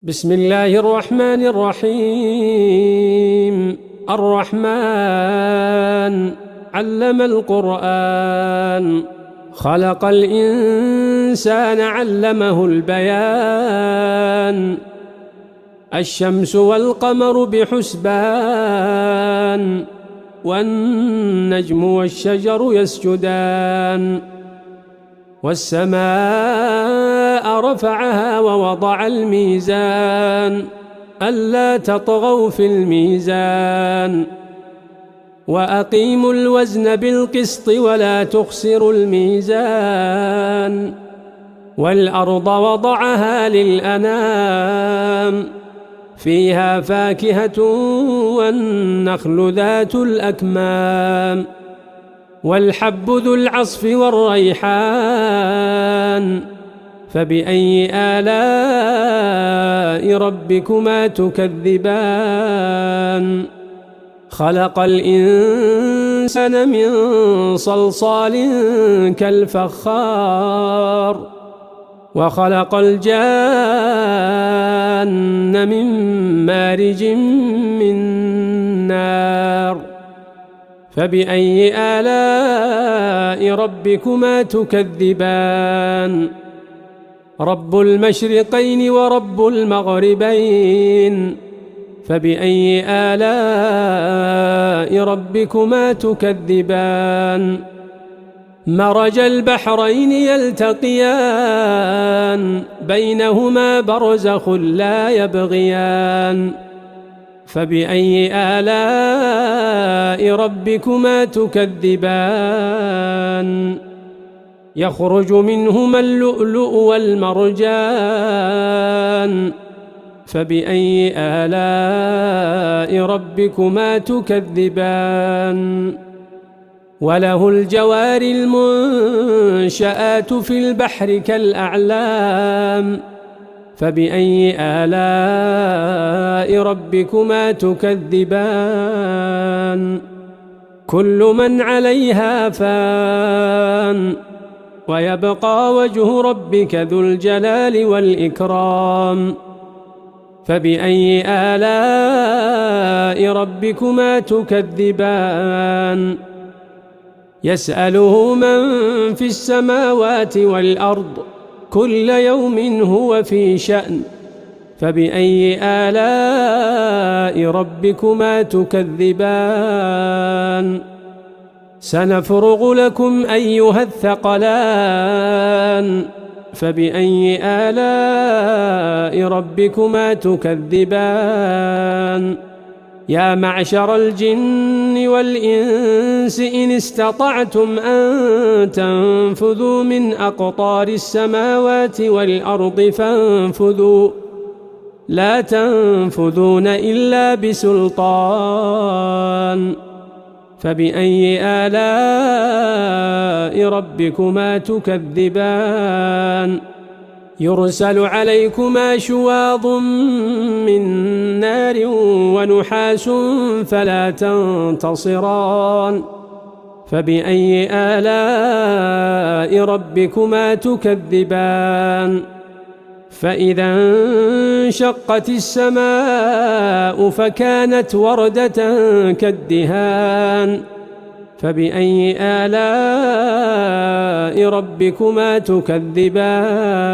بسم الله الرحمن الرحيم. الرحمن علم القرآن، خلق الإنسان علمه البيان. الشمس والقمر بحسبان، والنجم والشجر يسجدان. والسماء رفعها ووضع الميزان، ألا تطغوا في الميزان. وأقيموا الوزن بالقسط ولا تخسروا الميزان. والأرض وضعها للأنام، فيها فاكهة والنخل ذات الأكمام. والحب ذو العصف والريحان، فبأي آلاء ربكما تكذبان. خلق الإنسان من صلصال كالفخار، وخلق الجان من مارج من نار. فبأي آلاء ربكما تكذبان. رب المشرقين ورب المغربين، فبأي آلاء ربكما تكذبان. مرج البحرين يلتقيان، بينهما برزخ لا يبغيان. فبأي آلاء ربكما تكذبان. يخرج منهما اللؤلؤ والمرجان، فبأي آلاء ربكما تكذبان. وله الجوار المنشآت في البحر كالأعلام، فبأي آلاء ربكما تكذبان. كل من عليها فان، ويبقى وجه ربك ذو الجلال والإكرام. فبأي آلاء ربكما تكذبان. يسأله من في السماوات والأرض، كل يوم هو في شأن. فبأي آلاء ربكما تكذبان. سنفرغ لكم أيها الثقلان، فبأي آلاء ربكما تكذبان. يا معشر الجن والإنس إن استطعتم أن تنفذوا من أقطار السماوات والأرض فانفذوا، لا تنفذون إلا بسلطان. فبأي آلاء ربكما تكذبان. يرسل عليكما شواظ من نار ونحاس فلا تنتصران. فبأي آلاء ربكما تكذبان. فإذا انشقت السماء فكانت وردة كالدهان. فبأي آلاء ربكما تكذبان.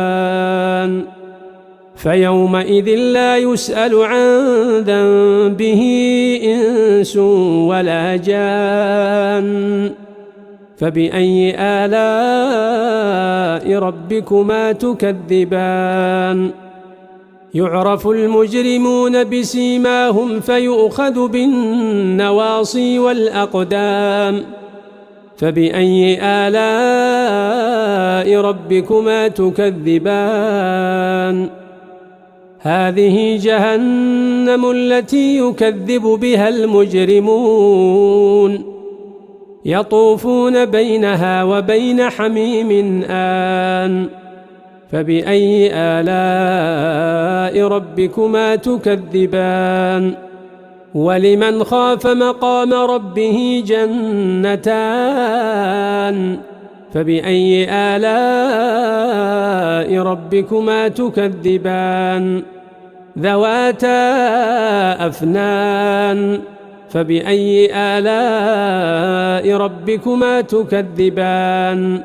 فيومئذ لا يسأل عن ذنبه إنس ولا جان. فبأي آلاء ربكما تكذبان. يعرف المجرمون بسيماهم فيؤخذ بالنواصي والأقدام. فبأي آلاء ربكما تكذبان. هذه جهنم التي يكذب بها المجرمون، يطوفون بينها وبين حميم آن. فبأي آلاء ربكما تكذبان. ولمن خاف مقام ربه جنتان، فبأي آلاء ربكما تكذبان ذواتا أفنان فبأي آلاء ربكما تكذبان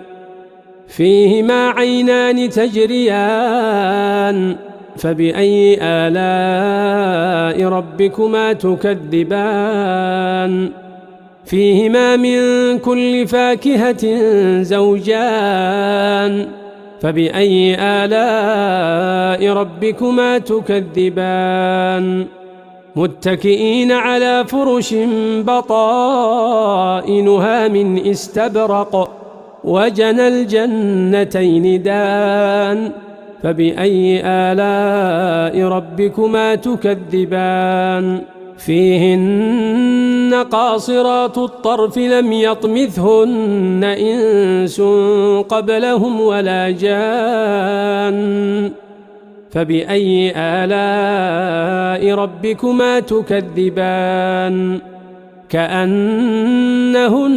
فيهما عينان تجريان فبأي آلاء ربكما تكذبان فيهما من كل فاكهة زوجان فبأي آلاء ربكما تكذبان متكئين على فرش بطائنها من استبرق وجنى الجنتين دان فبأي آلاء ربكما تكذبان فيهن قاصرات الطرف لم يطمثهن إنس قبلهم ولا جان فبأي آلاء ربكما تكذبان كأنهن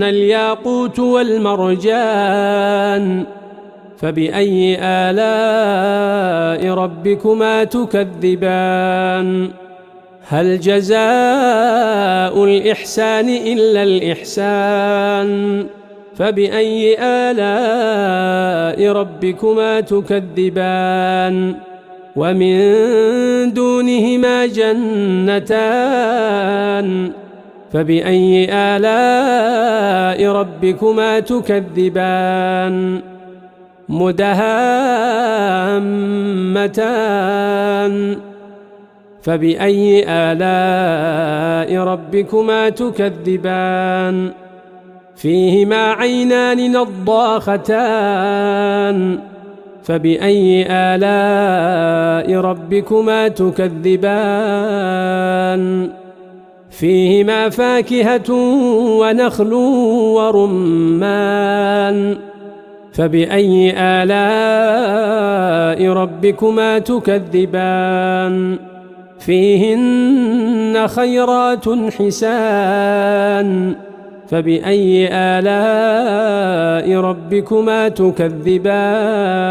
الياقوت والمرجان فبأي آلاء ربكما تكذبان هل جزاء الإحسان إلا الإحسان فبأي آلاء ربكما تكذبان ومن دونهما جنتان فبأي آلاء ربكما تكذبان مدهامتان فبأي آلاء ربكما تكذبان فيهما عينان نضاختان فبأي آلاء ربكما تكذبان فيهما فاكهة ونخل ورمان فبأي آلاء ربكما تكذبان فيهن خيرات حسان فبأي آلاء ربكما تكذبان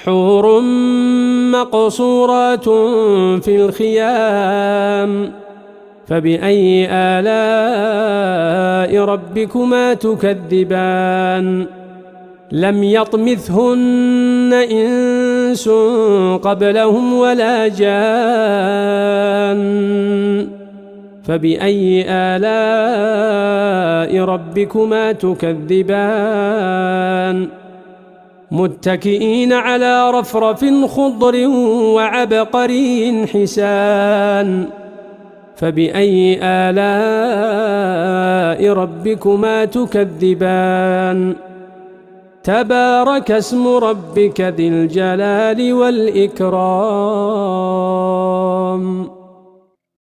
حور مقصورات في الخيام فبأي آلاء ربكما تكذبان لم يطمثهن إنس قبلهم ولا جان فبأي آلاء ربكما تكذبان متكئين على رفرف خضر وعبقري حسان فبأي آلاء ربكما تكذبان تبارك اسم ربك ذي الجلال والإكرام